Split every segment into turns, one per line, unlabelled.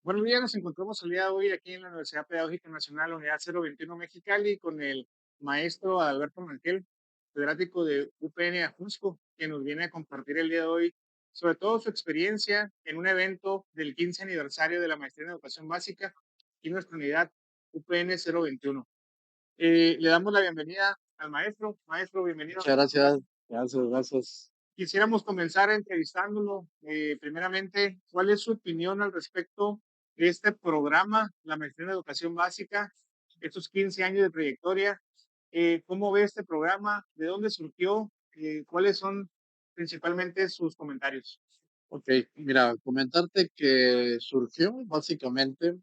Buenos días, nos encontramos el día de hoy aquí en la Universidad Pedagógica Nacional, Unidad 021 Mexicali, con el maestro Alberto Manquel, catedrático de UPN Ajusco, que nos viene a compartir el día de hoy, sobre todo su experiencia en un evento del 15 aniversario de la Maestría en Educación Básica y nuestra unidad UPN 021. Le damos la bienvenida al maestro. Maestro, bienvenido a
Muchas
nuestro programa.
gracias, gracias, gracias.
Quisiéramos comenzar entrevistándolo. Primeramente, ¿cuál es su opinión al respecto de este programa, la Maestría en Educación Básica, estos 15 años de trayectoria? ¿Cómo ve este programa? ¿De dónde surgió? ¿Cuáles son principalmente sus comentarios?
Ok, mira, comentarte que surgió básicamente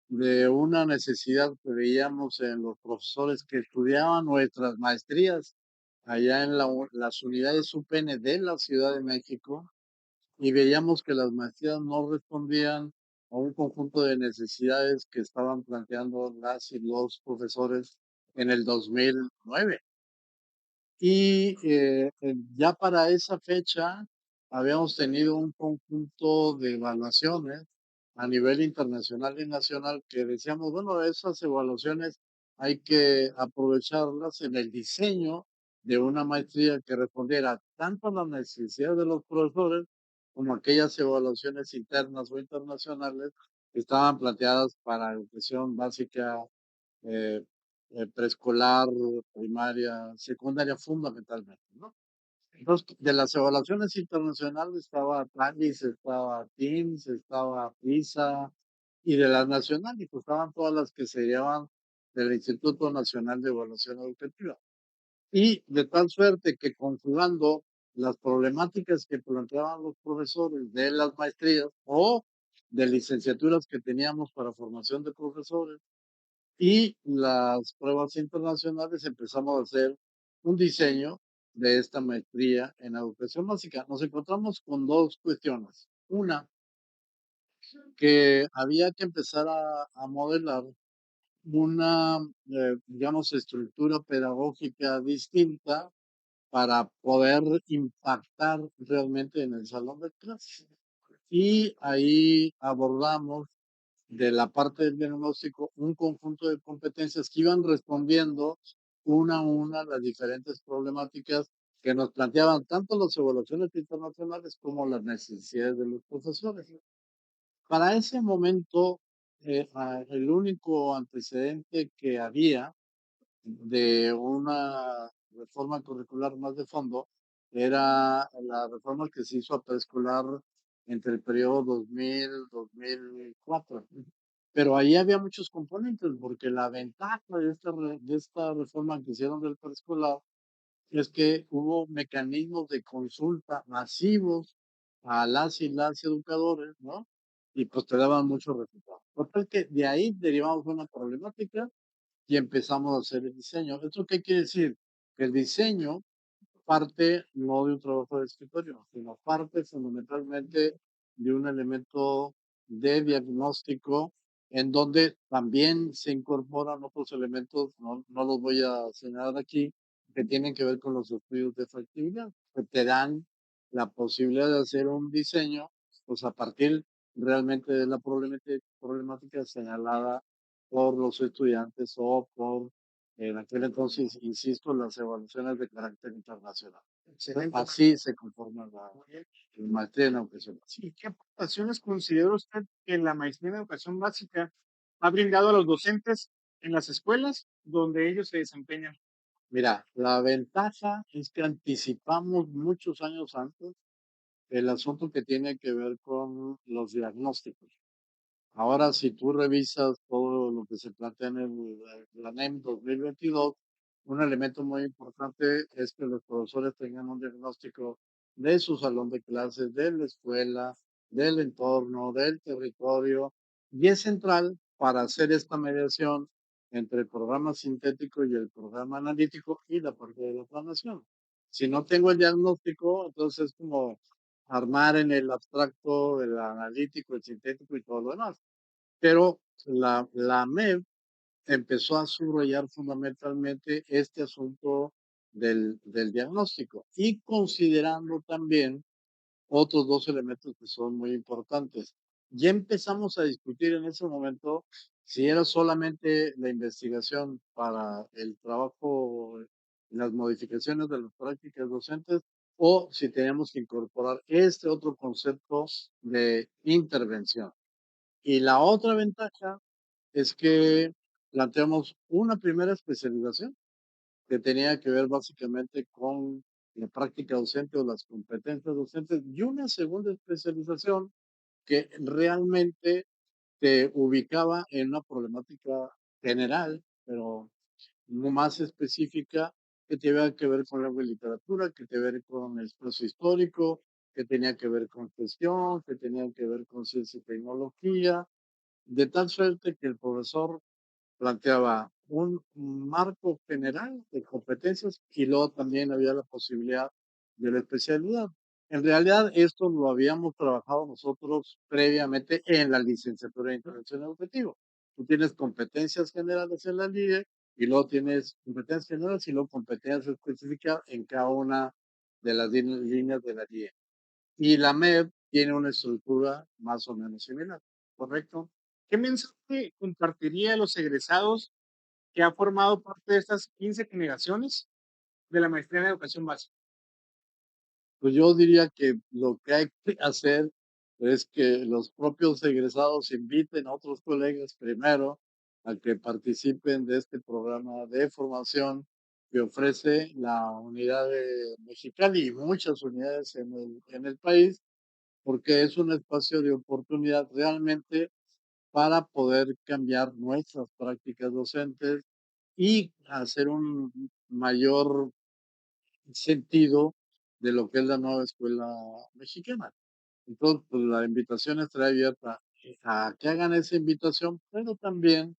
de una necesidad que veíamos en los profesores que estudiaban nuestras maestrías allá en las unidades UPN de la Ciudad de México, y veíamos que las maestrías no respondían a un conjunto de necesidades que estaban planteando las y los profesores en el 2009. Y ya para esa fecha habíamos tenido un conjunto de evaluaciones a nivel internacional y nacional que decíamos, bueno, esas evaluaciones hay que aprovecharlas en el diseño de una maestría que respondiera tanto a las necesidades de los profesores como aquellas evaluaciones internas o internacionales que estaban planteadas para educación básica, eh, preescolar, primaria, secundaria fundamentalmente, ¿no? Entonces, de las evaluaciones internacionales estaba TALIS, estaba TIMSS, estaba PISA, y de las nacionales, pues estaban todas las que se llevan del Instituto Nacional de Evaluación Educativa. Y de tal suerte que conjugando las problemáticas que planteaban los profesores de las maestrías o de licenciaturas que teníamos para formación de profesores, y las pruebas internacionales, empezamos a hacer un diseño de esta maestría en educación básica. Nos encontramos con dos cuestiones. Una, que había que empezar a modelar una, digamos, estructura pedagógica distinta para poder impactar realmente en el salón de clases. Y ahí abordamos de la parte del diagnóstico un conjunto de competencias que iban respondiendo una a una las diferentes problemáticas que nos planteaban tanto las evaluaciones internacionales como las necesidades de los profesores. Para ese momento, el único antecedente que había de una reforma curricular más de fondo era la reforma que se hizo a preescolar entre el periodo 2000-2004. Pero ahí había muchos componentes, porque la ventaja de esta reforma que hicieron del preescolar es que hubo mecanismos de consulta masivos a las y las educadores, ¿no? Y pues te daban muchos resultados. Total que de ahí derivamos una problemática y empezamos a hacer el diseño. ¿Esto qué quiere decir? Que el diseño parte no de un trabajo de escritorio, sino parte fundamentalmente de un elemento de diagnóstico en donde también se incorporan otros elementos, no los voy a señalar aquí, que tienen que ver con los estudios de factibilidad, que te dan la posibilidad de hacer un diseño, pues a partir realmente de la problemática señalada por los estudiantes o por en aquel entonces, insisto, las evaluaciones de carácter internacional.
Excelente.
Así se conforma
Muy bien.
la maestría en educación básica.
¿Y qué aportaciones considera usted que la Maestría en Educación Básica ha brindado a los docentes en las escuelas donde ellos se desempeñan?
Mira, la ventaja es que anticipamos muchos años antes el asunto que tiene que ver con los diagnósticos. Ahora, si tú revisas todo lo que se plantea en la NEM 2022, un elemento muy importante es que los profesores tengan un diagnóstico de su salón de clases, de la escuela, del entorno, del territorio, y es central para hacer esta mediación entre el programa sintético y el programa analítico y la parte de la planeación. Si no tengo el diagnóstico, entonces es como armar en el abstracto, el analítico, el sintético y todo lo demás. Pero la MEV empezó a subrayar fundamentalmente este asunto del diagnóstico y considerando también otros dos elementos que son muy importantes. ya empezamos a discutir en ese momento si era solamente la investigación para el trabajo y las modificaciones de las prácticas docentes o si teníamos que incorporar este otro concepto de intervención. Y la otra ventaja es que planteamos una primera especialización que tenía que ver básicamente con la práctica docente o las competencias docentes y una segunda especialización que realmente te ubicaba en una problemática general, pero no más específica, que tenía que ver con la literatura, que tenía que ver con el espacio histórico, que tenía que ver con gestión, que tenía que ver con ciencia y tecnología, de tal suerte que el profesor planteaba un marco general de competencias y luego también había la posibilidad de la especialidad. En realidad, esto lo habíamos trabajado nosotros previamente en la licenciatura de intervención educativa. Tú tienes competencias generales en la LIE y luego tienes competencias generales y luego competencias específicas en cada una de las líneas de la LIE. Y la MED tiene una estructura más o menos similar, ¿correcto?
¿Qué mensaje compartiría a los egresados que ha formado parte de estas 15 generaciones de la maestría en educación básica?
Pues yo diría que lo que hay que hacer es que los propios egresados inviten a otros colegas primero a que participen de este programa de formación que ofrece la unidad de Mexicali y muchas unidades en el país, porque es un espacio de oportunidad realmente para poder cambiar nuestras prácticas docentes y hacer un mayor sentido de lo que es la nueva escuela mexicana. Entonces, pues la invitación estará abierta a que hagan esa invitación, pero también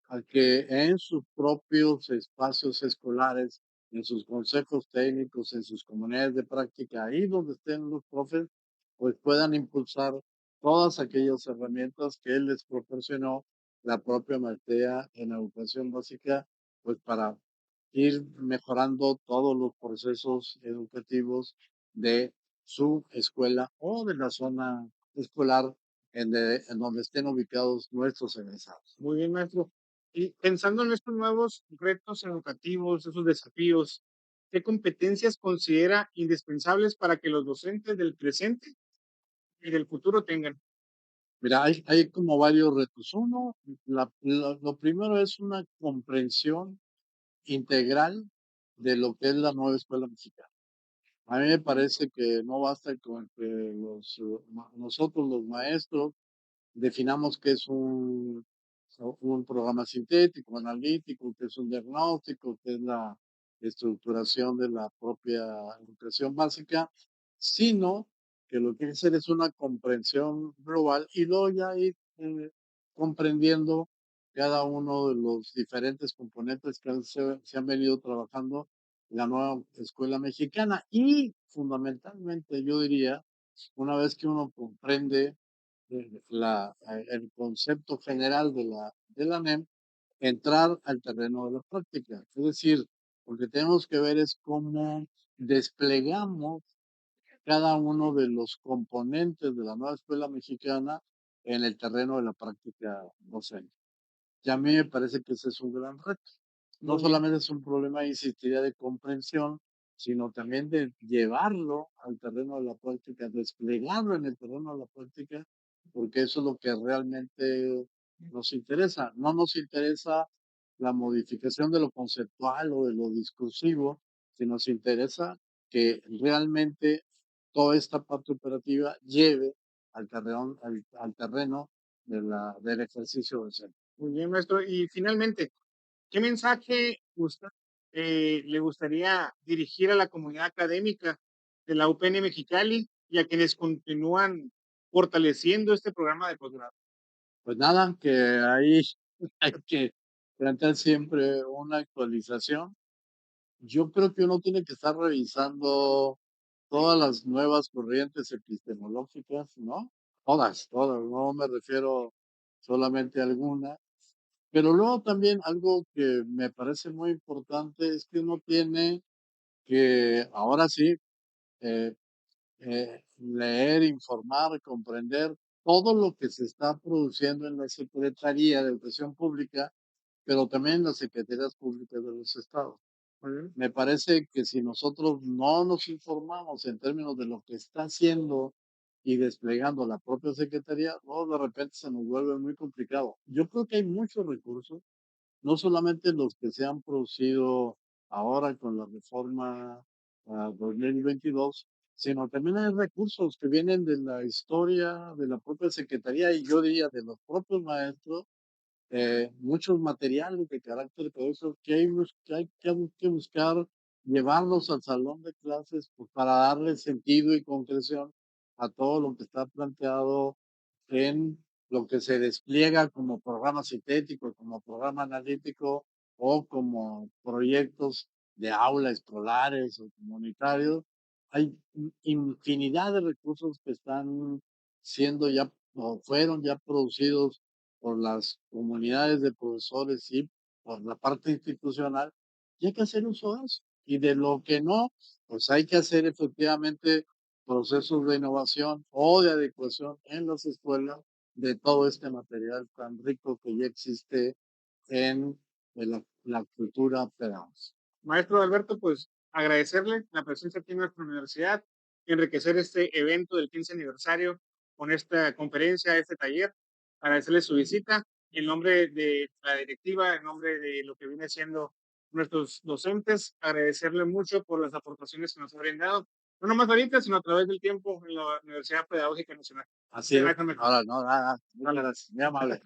a que en sus propios espacios escolares, en sus consejos técnicos, en sus comunidades de práctica, ahí donde estén los profes, pues puedan impulsar todas aquellas herramientas que él les proporcionó la propia maestría en educación básica, pues para ir mejorando todos los procesos educativos de su escuela o de la zona escolar en donde estén ubicados nuestros egresados.
Muy bien, maestro. Y pensando en estos nuevos retos educativos, esos desafíos, ¿qué competencias considera indispensables para que los docentes del presente y del futuro tengan?
Mira, hay como varios retos. Uno, lo primero es una comprensión integral de lo que es la nueva escuela mexicana. A mí me parece que no basta con que nosotros los maestros definamos qué es un programa sintético, analítico, qué es un diagnóstico, qué es la estructuración de la propia educación básica, sino que lo que hay que hacer es una comprensión global y luego ya ir comprendiendo cada uno de los diferentes componentes que se han venido trabajando en la nueva escuela mexicana y fundamentalmente yo diría, una vez que uno comprende el concepto general de la NEM, entrar al terreno de la práctica. Es decir, lo que tenemos que ver es cómo desplegamos cada uno de los componentes de la nueva escuela mexicana en el terreno de la práctica docente. Y a mí me parece que ese es un gran reto. No
Muy bien.
solamente es un problema, insistiría, de comprensión, sino también de llevarlo al terreno de la práctica, desplegarlo en el terreno de la práctica, porque eso es lo que realmente nos interesa. No nos interesa la modificación de lo conceptual o de lo discursivo, sino nos interesa que realmente toda esta parte operativa lleve al terreno del ejercicio docente.
Muy bien, maestro. Y finalmente, ¿qué mensaje usted le gustaría dirigir a la comunidad académica de la UPN Mexicali y a quienes continúan fortaleciendo este programa de posgrado?
Pues nada, que ahí hay que plantear siempre una actualización. Yo creo que uno tiene que estar revisando todas las nuevas corrientes epistemológicas, ¿no? Todas, no me refiero solamente a alguna. Pero luego también algo que me parece muy importante es que uno tiene que, ahora sí, leer, informar, comprender todo lo que se está produciendo en la Secretaría de Educación Pública, pero también en las secretarías públicas de los estados.
Muy bien.
Me parece que si nosotros no nos informamos en términos de lo que está haciendo y desplegando la propia secretaría, no, de repente se nos vuelve muy complicado. Yo creo que hay muchos recursos, no solamente los que se han producido ahora con la reforma 2022, sino también hay recursos que vienen de la historia de la propia secretaría y yo diría de los propios maestros, muchos materiales de carácter pedagógico que que buscar llevarlos al salón de clases, pues, para darle sentido y concreción a todo lo que está planteado en lo que se despliega como programa sintético, como programa analítico o como proyectos de aula escolares o comunitarios. Hay infinidad de recursos que están siendo ya o fueron ya producidos por las comunidades de profesores y por la parte institucional, y hay que hacer uso de eso. Y de lo que no, pues hay que hacer efectivamente procesos de innovación o de adecuación en las escuelas de todo este material tan rico que ya existe en la cultura pedagógica.
Maestro Alberto, pues agradecerle la presencia aquí en nuestra universidad, enriquecer este evento del 15 aniversario con esta conferencia, este taller, agradecerle su visita en nombre de la directiva, en nombre de lo que viene siendo nuestros docentes, agradecerle mucho por las aportaciones que nos ha brindado, no nomás ahorita, sino a través del tiempo en la Universidad Pedagógica Nacional.
Así
Muchas
es.
gracias, maestro.
Ahora, no, nada, muchas
Vale.
gracias. Muy amable.